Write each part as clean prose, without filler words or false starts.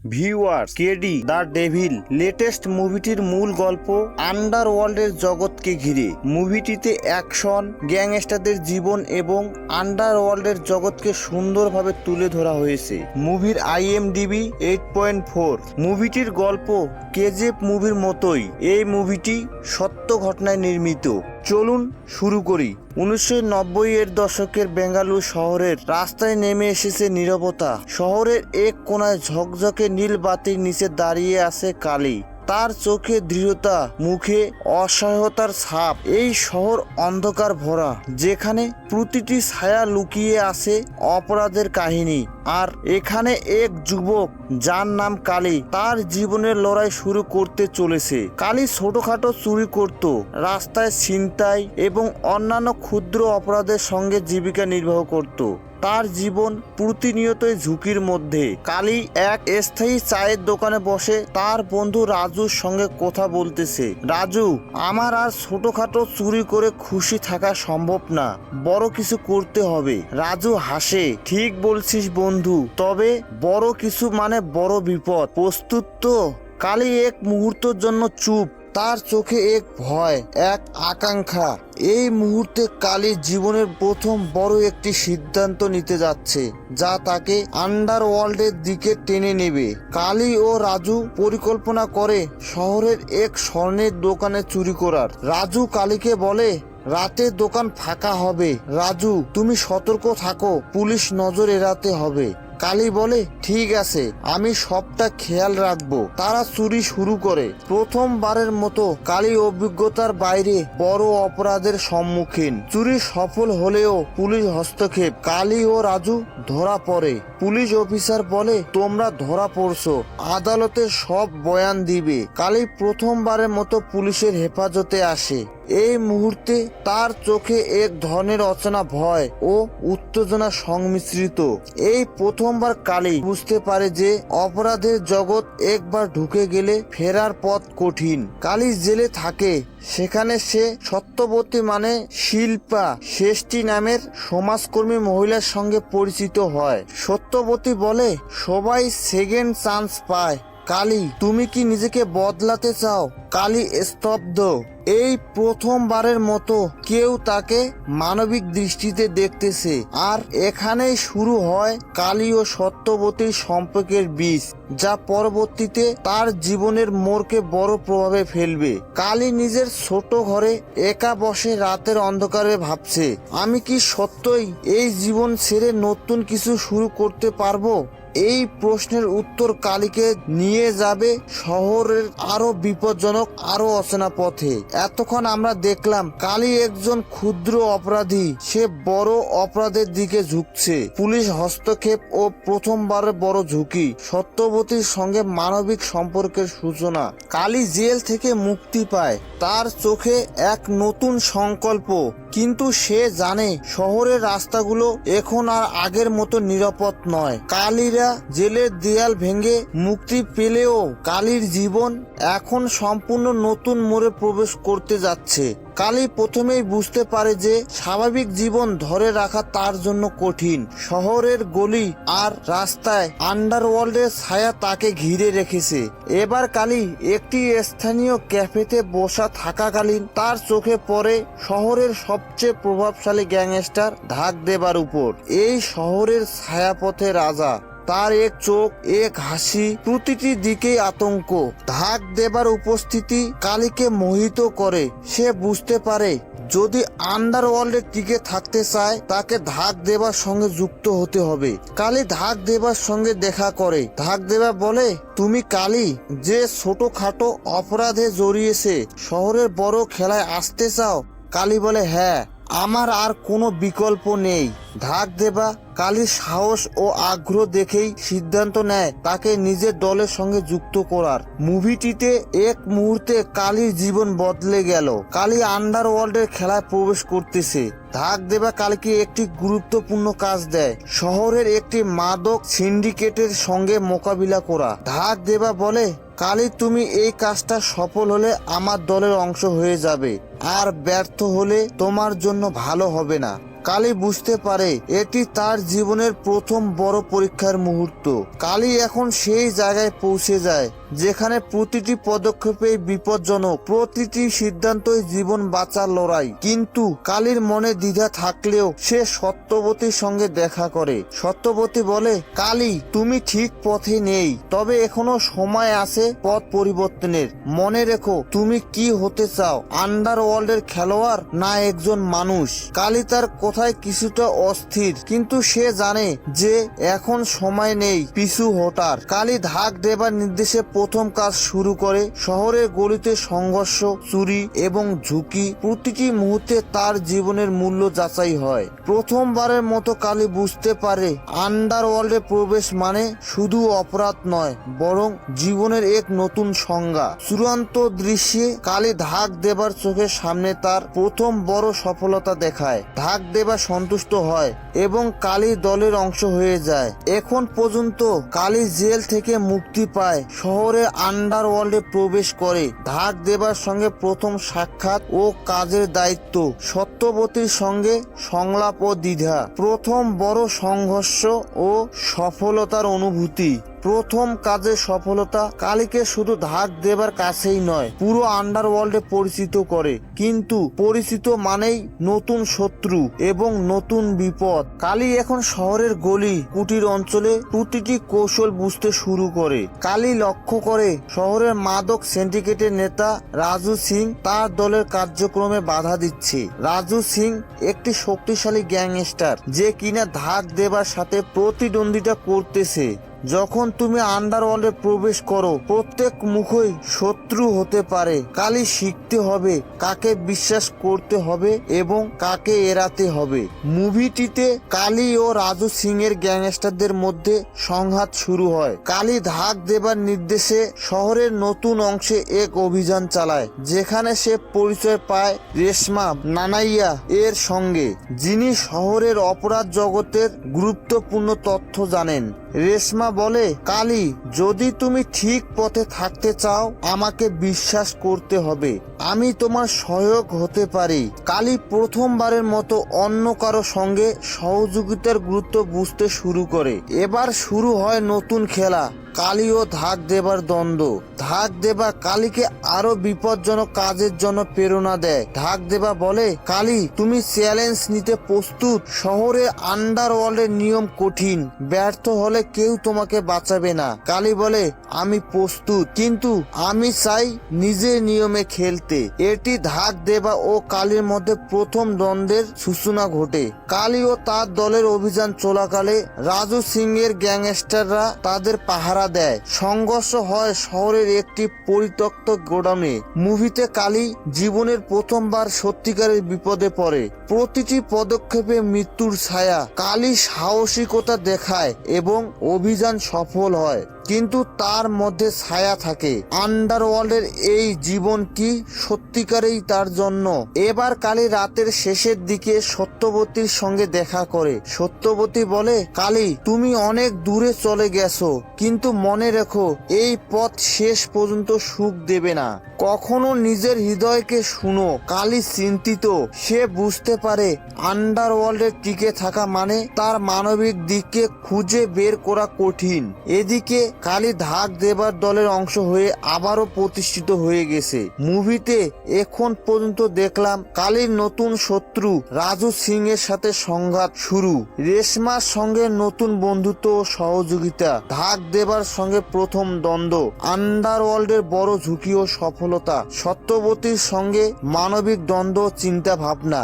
Viewers, KD the Devil latest মুভিটির মূল গল্প আন্ডারওয়ার্ল্ডের জগৎকে ঘিরে। মুভিটিতে অ্যাকশন, গ্যাংস্টারদের জীবন এবং আন্ডারওয়ার্ল্ডের জগৎকে সুন্দরভাবে তুলে ধরা হয়েছে। মুভির IMDb 8.4। মুভিটির গল্প কেজিএফ মুভির মতোই এই মুভিটি সত্য ঘটনায় নির্মিত। চলুন শুরু করি। 1990 এর দশকের বেঙ্গালুরু শহরের রাস্তায় নেমে এসেছে নীরবতা। শহরের এক কোনায় ঝকঝকে নীল বাতির নিচে দাঁড়িয়ে আছে কালী। তার চোখে দৃঢ়তা, মুখে অসহায়তার ছাপ। এই শহর অন্ধকার ভরা, যেখানে প্রতিটি ছায়া লুকিয়ে আছে অপরাধের কাহিনী। আর এখানে এক যুবক যার নাম কালী, তার জীবনের লড়াই শুরু করতে চলেছে। কালী ছোটখাটো চুরি করত, রাস্তায় ছিনতাই এবং অন্যান্য ক্ষুদ্র অপরাধের সঙ্গে জীবিকা নির্বাহ করত। তার জীবন প্রতিনিয়তই ঝুঁকির মধ্যে। কালী এক স্থায়ী চায়ের দোকানে বসে তার বন্ধু রাজুর সঙ্গে কথা বলতেছে। রাজু, আমার আর ছোটখাটো চুরি করে খুশি থাকা সম্ভব না, বড় কিছু করতে হবে। রাজু হাসে, ঠিক বলছিস বন্ধু, তবে বড় কিছু মানে বড় বিপদ। প্রস্তুত তো? কালী এক মুহূর্তের জন্য চুপ, তার চোখে এক ভয়, এক আকাঙ্ক্ষা। এই মুহূর্তে কালী জীবনের প্রথম বড় একটি সিদ্ধান্ত নিতে যাচ্ছে, যা তাকে আন্ডারওয়ার্ল্ডের দিকে টেনে নেবে। কালী ও রাজু পরিকল্পনা করে শহরের এক স্বর্ণের দোকানে চুরি করার। রাজু কালীকে বলে, রাতে দোকান ফাঁকা হবে, রাজু তুমি সতর্ক থাকো, পুলিশ নজর এড়াতে হবে। কালী বলে, ঠিক আছে, আমি সবটা খেয়াল রাখবো। তারা চুরি শুরু করে। প্রথমবারের মতো কালী অভিজ্ঞতার বাইরে বড় অপরাধের সম্মুখীন। চুরি সফল হলেও পুলিশ হস্তক্ষেপ। কালী ও রাজু ধরা পড়ে। পুলিশ অফিসার বলে, তোমরা ধরা পড়ছো, আদালতে সব বয়ান দিবে। কালী প্রথমবারের মতো পুলিশের হেফাজতে আসে। এই মুহূর্তে তার চোখে এক ধরনের অচেনা ভয় ও উত্তেজনা সংমিশ্রিত। এই প্রথমবার কালী বুঝতে পারে যে অপরাধের জগৎ একবার ঢুকে গেলে ফেরার পথ কঠিন। কালী জেলে থাকে, সেখানে সে সত্যবতী মানে শিল্পা শেষ্টি নামের সমাজকর্মী মহিলার সঙ্গে পরিচিত হয়। সত্যবতী বলে, সবাই সেকেন্ড চান্স পায়। কালী, তুমি কি নিজেকে বদলাতে চাও? কালী স্তব্ধ। এই প্রথমবারের মতো কেউ তাকে মানবিক দৃষ্টিতে দেখতেছে। আর এখানেই শুরু হয় কালী ও সত্যবতীর সম্পর্কের বীজ, যা পরবর্তীতে তার জীবনের মোড়কে বড় প্রভাবে ফেলবে। কালী নিজের ছোট ঘরে একা বসে রাতের অন্ধকারে ভাবছে, আমি কি সত্যই এই জীবন ছেড়ে নতুন কিছু শুরু করতে পারবো? এই প্রশ্নের উত্তর কালীকে নিয়ে যাবে শহরের আরো বিপজ্জনক, আরো অচেনা পথে। এতক্ষণ আমরা দেখলাম কালী একজন ক্ষুদ্র অপরাধী, সে বড় অপরাধের দিকে ঝুঁকছে। পুলিশ হস্তক্ষেপ ও প্রথমবারের বড় ঝুঁকি, সত্যবতীর সঙ্গে মানবিক সম্পর্কের সূচনা। কালী জেল থেকে মুক্তি পায়, তার চোখে এক নতুন সংকল্প। কিন্তু সে জানে শহরের রাস্তাগুলো এখন আর আগের মতো নিরাপদ নয়। কালীরা জেলের দেয়াল ভেঙে মুক্তি পেলেও কালীর জীবন এখন সম্পূর্ণ নতুন মোড়ে প্রবেশ করতে যাচ্ছে। কালী প্রথমেই বুঝতে পারে যে স্বাভাবিক জীবন ধরে রাখা তার জন্য কঠিন। শহরের গলি আর রাস্তায় আন্ডারওয়ার্ল্ডের ছায়া তাকে ঘিরে রেখেছে। এবার কালী একটি স্থানীয় ক্যাফেতে বসা থাকাকালীন তার চোখে পড়ে শহরের সবচেয়ে প্রভাবশালী গ্যাংস্টার ঢাক দেবার উপর। এই শহরের ছায়াপথে রাজা, তার এক চোখ, এক হাসি, প্রতিটি দিকেই আতঙ্ক। ঢাক দেবার উপস্থিতি কালীকে মোহিত করে। সে বুঝতে পারে যদি আন্ডারওয়ার্ল্ডে টিকে থাকতে চায় তাকে ঢাক দেবার সঙ্গে যুক্ত হতে হবে। কালী ঢাক দেবার সঙ্গে দেখা করে। ঢাক দেবা বলে, তুমি কালী যে ছোটখাটো অপরাধে জড়িয়েছে, শহরের বড় খেলায় আসতে চাও? কালী বলে, হ্যাঁ, আমার আর কোনো বিকল্প নেই। ঢাক দেবা কালীর সাহস ও আগ্রহ দেখেই সিদ্ধান্ত নেয় তাকে নিজের দলের সঙ্গে যুক্ত করার। মুভিটিতে এক মুহূর্তে কালীর জীবন বদলে গেল। কালী আন্ডারওয়ার্ল্ডের খেলায় প্রবেশ করতেছে। ঢাক দেবা কালীকে একটি গুরুত্বপূর্ণ কাজ দেয়, শহরের একটি মাদক সিন্ডিকেটের সঙ্গে মোকাবিলা করা। ঢাক দেবা বলে, কালী তুমি এই কাজটা সফল হলে আমার দলের অংশ হয়ে যাবে, আর ব্যর্থ হলে তোমার জন্য ভালো হবে না। কালী বুঝতে পারে এটি তার জীবনের প্রথম বড় পরীক্ষার মুহূর্ত। কালী এখন সেই জায়গায় পৌঁছে যায় যেখানে প্রতিটি পদক্ষেপে বিপজ্জনক, প্রতিটি সিদ্ধান্তই জীবন বাঁচার লড়াই। কিন্তু কালীর মনে দ্বিধা থাকলেও সে সত্যবতীর সঙ্গে দেখা করে। সত্যবতী বলে, কালী তুমি ঠিক পথে নেই, তবে এখনো সময় আছে পথ পরিবর্তনের। মনে রেখো তুমি কি হতে চাও, আন্ডারওয়ার্ল্ডের খেলোয়াড় না একজন মানুষ। কালী তার কথায় কিছুটা অস্থির, কিন্তু সে জানে যে এখন সময় নেই পিছু হটার। কালী ধাক দেবার নির্দেশে প্রথম কাজ শুরু করে। শহরের গলিতে সংঘর্ষ, চুরি এবং ঝুঁকি, প্রতিটি মুহূর্তে তার জীবনের মূল্য যাচাই হয়। প্রথমবারের মতো কালী বুঝতে পারে আন্ডারওয়ার্ল্ডে প্রবেশ মানে শুধু অপরাধ নয়, বরং জীবনের এক নতুন সংজ্ঞা। চূড়ান্ত দৃশ্যে কালী ধাক দেবার চোখের সামনে তার প্রথম বড় সফলতা দেখায়। ধাক দেবা সন্তুষ্ট হয় এবং কালী দলের অংশ হয়ে যায়। এখন পর্যন্ত কালী জেল থেকে মুক্তি পায়, শহরের আন্ডারওয়ার্ল্ডে প্রবেশ করে। ধাক দেবার সঙ্গে প্রথম সাক্ষাৎ ও কাজের দায়িত্ব, সত্যবতীর সঙ্গে সংলাপ ও দ্বিধা, প্রথম বড় সংঘর্ষ ও সফলতার অনুভূতি। প্রথম কাজের সফলতা কালীকে শুধু ধাক দেবার কাছেই নয়, পুরো আন্ডারওয়ার্ল্ডে পরিচিত করে। কিন্তু পরিচিত মানেই নতুন শত্রু এবং নতুন বিপদ। কালী এখন শহরের গলি কুটির অঞ্চলে প্রতিটি কৌশল বুঝতে শুরু করে। কালী লক্ষ্য করে শহরের মাদক সিন্ডিকেটের নেতা রাজু সিং তার দলের কার্যক্রমে বাধা দিচ্ছে। রাজু সিং একটি শক্তিশালী গ্যাংস্টার যে কিনা ধাক দেবার সাথে প্রতিদ্বন্দ্বিতা করতেছে। যখন তুমি আন্ডারওয়ার্ল্ডে প্রবেশ করো, প্রত্যেক মুখই শত্রু হতে পারে। কালী শিখতে হবে কাকে বিশ্বাস করতে হবে এবং কাকে এড়াতে হবে। মুভিটিতে কালী ও রাজু সিং এর গ্যাংস্টারদের মধ্যে সংঘাত শুরু হয়। কালী ধাক দেবার নির্দেশে শহরের নতুন অংশে এক অভিযান চালায়, যেখানে সে পরিচয় পায় রেশমা নানাইয়া এর সঙ্গে, যিনি শহরের অপরাধ জগতের গুরুত্বপূর্ণ তথ্য জানেন। রেশমা বলে, কালী যদি তুমি ঠিক পথে থাকতে চাও আমাকে বিশ্বাস করতে হবে, আমি তোমার সহায়ক হতে পারি। কালী প্রথমবারের মতো অন্য কারো সঙ্গে সহযোগিতার গুরুত্ব বুঝতে শুরু করে। এবার শুরু হয় নতুন খেলা, কালী ও ধাক দেবার দ্বন্দ্ব। ধাক দেবা কালীকে আরো বিপজ্জনক কাজের জন্য প্রেরণা দেয়। ধাক দেবা বলে, কালী তুমি চ্যালেঞ্জ নিতে প্রস্তুত? শহরে আন্ডারওয়ার্ল্ডের নিয়ম কঠিন, ব্যর্থ হলে কেউ তোমাকে বাঁচাবে না। কালী বলে, আমি প্রস্তুত, কিন্তু আমি চাই নিজের নিয়মে খেলতে। এটি ধাক দেবা ও কালীর মধ্যে প্রথম দ্বন্দ্বের সূচনা ঘটে। কালী ও তার দলের অভিযান চলাকালে রাজু সিং এর গ্যাংস্টাররা তাদের পাহারা দেয়। সংঘর্ষ হয় শহরের একটি পরিত্যক্ত গোডাউনে। মুভিতে কালী জীবনের প্রথমবার সত্যিকারের বিপদে পড়ে। প্রতিটি পদক্ষেপে মৃত্যুর ছায়া। কালী সাহসিকতা দেখায় এবং অভিযান সফল হয়, কিন্তু তার মধ্যে ছায়া থাকে। আন্ডারওয়ার্ল্ডের এই জীবন কি সত্যিকারেই তার জন্য? এবার কালী রাতের শেষের দিকে সত্যবতীর সঙ্গে দেখা করে। সত্যবতী বলে, কালী তুমি অনেক দূরে চলে গেছো, কিন্তু মনে রেখো এই পথ শেষ পর্যন্ত সুখ দেবে না। কখনো নিজের হৃদয়কে শুনো। কালী চিন্তিত, সে বুঝতে পারে আন্ডারওয়ার্ল্ডে টিকে থাকা মানে তার মানবিক দিককে খুঁজে বের করা কঠিন। এদিকে কালী ধাক দেবার দলের অংশ হয়ে আবারও প্রতিষ্ঠিত হয়ে গেছে। মুভিতে এখন পর্যন্ত দেখলাম কালীর নতুন শত্রু রাজু সিং এর সাথে সংঘাত শুরু, রেশমার সঙ্গে নতুন বন্ধুত্ব ও সহযোগিতা, ধাক দেবার সঙ্গে প্রথম দ্বন্দ্ব, আন্ডারওয়ার্ল্ডের বড় ঝুঁকি ও সফলতা, সত্যবতীর সঙ্গে মানবিক দ্বন্দ্ব, চিন্তা ভাবনা।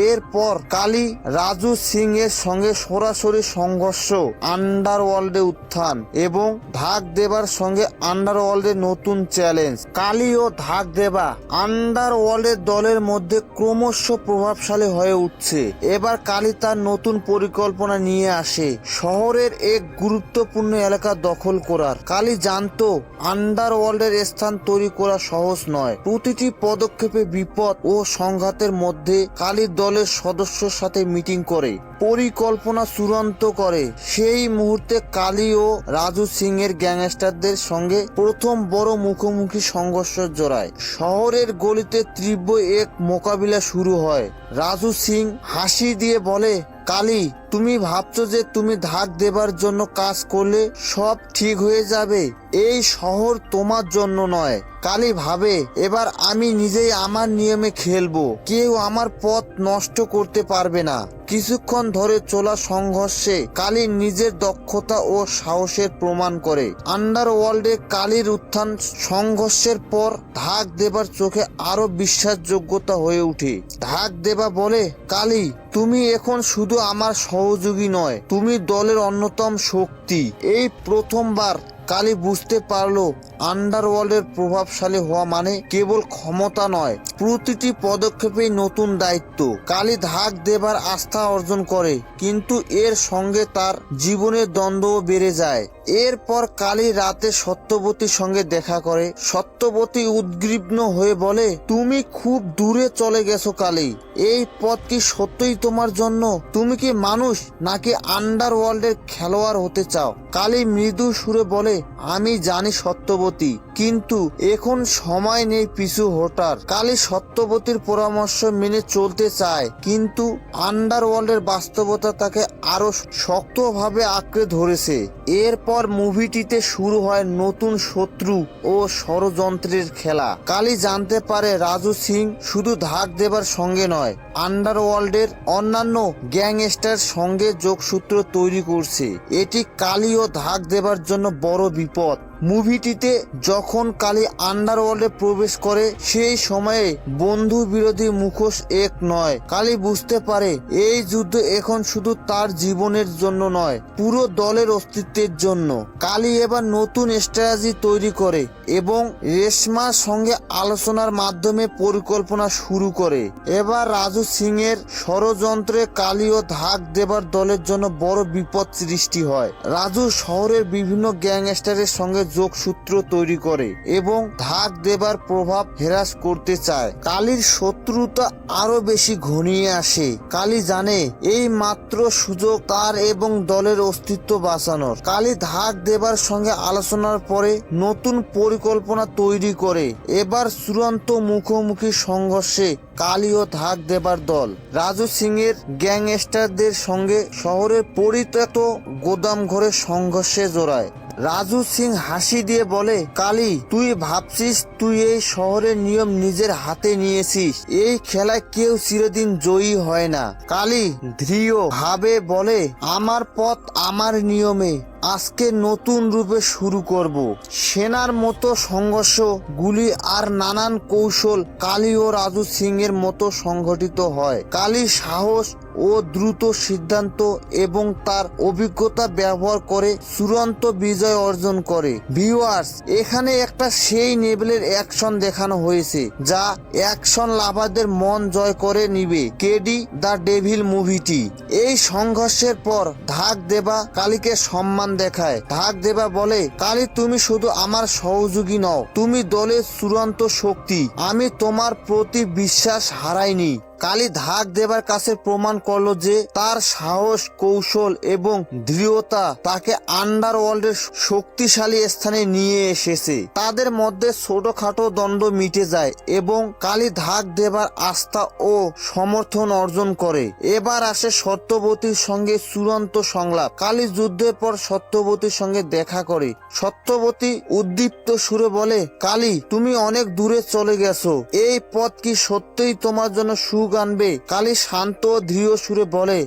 এরপর কালী রাজু সিং এর সঙ্গে সরাসরি সংঘর্ষ, আন্ডারওয়ার্ল্ডে উত্থান এবং ধাক দেবার সঙ্গে আন্ডারওয়ার্ল্ডের নতুন চ্যালেঞ্জ। কালী ও ধাক দেবা আন্ডারওয়ার্ল্ডের দলের মধ্যে ক্রমশ প্রভাবশালী হয়ে উঠছে। এবার কালী তার নতুন পরিকল্পনা নিয়ে আসে, শহরের এক গুরুত্বপূর্ণ এলাকা দখল করার। কালী জানতো আন্ডারওয়ার্ল্ডের স্থান তৈরি করা সহজ নয়। প্রতিটি পদক্ষেপে বিপদ ও সংঘাতের মধ্যে কালী দলের সদস্যর সাথে মিটিং করে। পরিকল্পনা চূড়ান্ত করে। সেই মুহূর্তে কালী ও রাজু সিং এর গ্যাংস্টারদের সঙ্গে প্রথম বড় মুখোমুখি সংঘর্ষ জড়ায়। শহরের গলিতে তীব্র এক মোকাবিলা শুরু হয়। রাজু সিং হাসি দিয়ে বলে, কালী, তুমি ভাবছো যে তুমি ধাক দেবার জন্য কাজ করলে সব ঠিক হয়ে যাবে? এই শহর তোমার জন্য নয়। কালী ভাবে, এবার আমি নিজেই আমার নিয়মে খেলবো, কেউ আমার পথ নষ্ট করতে পারবে না। কিছুক্ষণ ধরে চলা সংঘর্ষে কালী নিজের দক্ষতা ও সাহসের প্রমাণ করে। আন্ডারওয়ার্ল্ডে কালীর উত্থান সংঘর্ষের পর ধাক দেবার চোখে আরো বিশ্বাসযোগ্যতা হয়ে ওঠে। ধাক দেবা বলে, কালী, তুমি এখন শুধু আমার সহযোগী নয়, তুমি দলের অন্যতম শক্তি। এই প্রথমবার কালী বুঝতে পারলো আন্ডারওয়ার্ল্ডের প্রভাবশালী হওয়া মানে কেবল ক্ষমতা নয়, প্রতিটি পদক্ষেপেই নতুন দায়িত্ব। কালী ধাক দেবার আস্থা অর্জন করে, কিন্তু এর সঙ্গে তার জীবনের দ্বন্দ্বও বেড়ে যায়। এরপর কালী রাতে সত্যবতীর সঙ্গে দেখা করে। সত্যবতী উদ্গ্রীব হয়ে বলে, তুমি খুব দূরে চলে গেছো কালী, এই পথ কি সত্যই তোমার জন্য? তুমি কি মানুষ নাকি আন্ডারওয়ার্ল্ডের খেলোয়াড় হতে চাও? কালী মৃদু সুরে বলে, আমি জানি সত্যবতী, কিন্তু এখন সময় নেই পিছু হটার। কালী সত্যবতীর পরামর্শ মেনে চলতে চায়, কিন্তু আন্ডারওয়ার্ল্ডের বাস্তবতা তাকে আরো শক্তভাবে আঁকড়ে ধরেছে। এরপর মুভিটিতে শুরু হয় নতুন শত্রু ও ষড়যন্ত্রের খেলা। কালী জানতে পারে রাজু সিং শুধু ধাক দেবার সঙ্গে নয়, আন্ডারওয়ার্ল্ডের অন্যান্য গ্যাংস্টার সঙ্গে যোগসূত্র তৈরি করছে। এটি কালী ও ধাক দেবার জন্য বড় বিপদ। মুভিটিতে যখন কালী আন্ডারওয়ার্ল্ডে প্রবেশ করে, সেই সময়ে বন্ধু বিরোধী মুখোশ এক নয়। কালী বুঝতে পারে এই যুদ্ধ এখন শুধু তার জীবনের জন্য নয়, পুরো দলের অস্তিত্বের জন্য। কালী এবার নতুন স্ট্র্যাটেজি তৈরি করে এবং রেশমার সঙ্গে আলোচনার মাধ্যমে পরিকল্পনা শুরু করে। এবার রাজু সিং এর ষড়যন্ত্রে কালী ও ধাক দেবার দলের জন্য বড় বিপদ সৃষ্টি হয়। রাজু শহরের বিভিন্ন গ্যাংস্টারের সঙ্গে যোগসূত্র তৈরি করে এবং ধাক দেবার প্রভাব হ্রাস করতে চায়। কালীর শত্রুতা আরো বেশি ঘনিয়ে আসে। কালী জানে এই মাত্র সুযোগ তার এবং দলের অস্তিত্ব বাঁচানোর। কালী ধাক দেবার সঙ্গে আলোচনার পরে নতুন পরিকল্পনা তৈরি করে। এবার চূড়ান্ত মুখোমুখি সংঘর্ষে কালী ও ধাক দেবার দল রাজু সিং এর গ্যাংস্টারদের সঙ্গে শহরের পরিত্যক্ত গোদাম ঘরে সংঘর্ষে জড়ায়। রাজু সিং হাসি দিয়ে বলে, কালী, তুই ভাবছিস তুই এই শহরের নিয়ম নিজের হাতে নিয়েছিস? এই খেলায় কেউ চিরদিন জয়ী হয় না। কালী দৃঢ় ভাবে বলে, আমার পথ আমার নিয়মে আজকে নতুন রূপে শুরু করব। সেনার মতো সংঘর্ষ, গুলি আর নানান কৌশল কালী ও রাজু সিং এর মতো সংঘটিত হয়। কালী সাহস ও দ্রুত সিদ্ধান্ত এবং তার অভিজ্ঞতা ব্যবহার করে চূড়ান্ত বিজয় অর্জন করে। ভিউয়ার্স, এখানে একটা সেই লেভেলের অ্যাকশন দেখানো হয়েছে যা অ্যাকশন লাভারদের মন জয় করে নিবে। কেডি দ্য ডেভিল মুভিটি। এই সংঘর্ষের পর ধাক দেবা কালীকে সম্মান দেখায়। ধাক দেবা বলে, কালী, তুমি শুধু আমার সহযোগী নও, তুমি দলের চূড়ান্ত শক্তি। আমি তোমার প্রতি বিশ্বাস হারাইনি। কালী ধাক দেবার কাছে প্রমাণ করলো যে তার সাহস, কৌশল এবং দৃঢ়তা তাকে আন্ডারওয়ার্ল্ডের শক্তিশালী স্থানে নিয়ে এসেছে। তাদের মধ্যে ছোটখাটো দ্বন্দ্ব মিটে যায় এবং কালী ধাক দেবার আস্থা ও সমর্থন অর্জন করে। এবার আসে সত্যবতীর সঙ্গে চূড়ান্ত সংলাপ। কালী যুদ্ধের পর সত্যবতীর সঙ্গে দেখা করে। সত্যবতী উদ্দীপ্ত সুরে বলে, কালী, তুমি অনেক দূরে চলে গেছো, এই পথ কি সত্যিই তোমার জন্য আনবে? কালী শান্ত ও দৃঢ় সুরে বলে,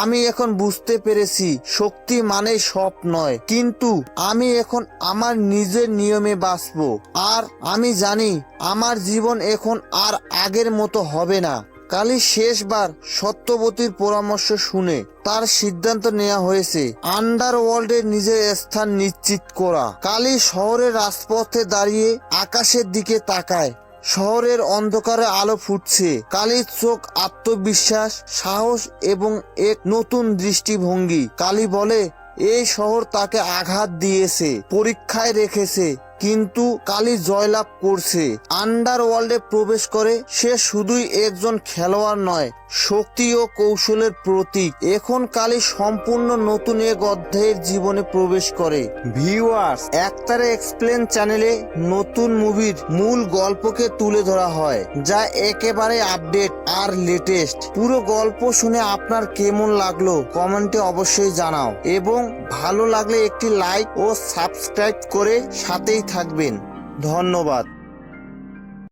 আমি এখন বুঝতে পেরেছি শক্তি মানেই সব নয়, কিন্তু আমি এখন আমার নিজের নিয়মে বাঁচবো। আর আমি জানি আমার জীবন এখন আর আগের মতো হবে না। কালী শেষবার সত্যবতীর পরামর্শ শুনে তার সিদ্ধান্ত নেওয়া হয়েছে আন্ডারওয়ার্ল্ডে নিজের স্থান নিশ্চিত করা। কালী শহরের রাজপথে দাঁড়িয়ে আকাশের দিকে তাকায়। শহরের অন্ধকারে আলো ফুটছে। কালীর চোখ আত্মবিশ্বাস, সাহস এবং এক নতুন দৃষ্টিভঙ্গি। কালী বলে, এই শহর তাকে আঘাত দিয়েছে, পরীক্ষায় রেখেছে, কিন্তু কালী জয়লাভ করছে। আন্ডারওয়ার্ল্ডে প্রবেশ করে সে শুধুই একজন খেলোয়াড় নয়, শক্তি ও কৌশলের প্রতীক। এখন কালি সম্পূর্ণ নতুন এক অধ্যায়ের জীবনে প্রবেশ করে। ভিউয়ার্স, একতারা এক্সপ্লেন চ্যানেলে নতুন মুভির মূল গল্পকে তুলে ধরা হয়, যা একেবারে আপডেট আর লেটেস্ট। পুরো গল্প শুনে আপনার কেমন লাগলো কমেন্টে অবশ্যই জানাও, এবং ভালো লাগলে একটি লাইক ও সাবস্ক্রাইব করে সাথেই থাকবেন। ধন্যবাদ।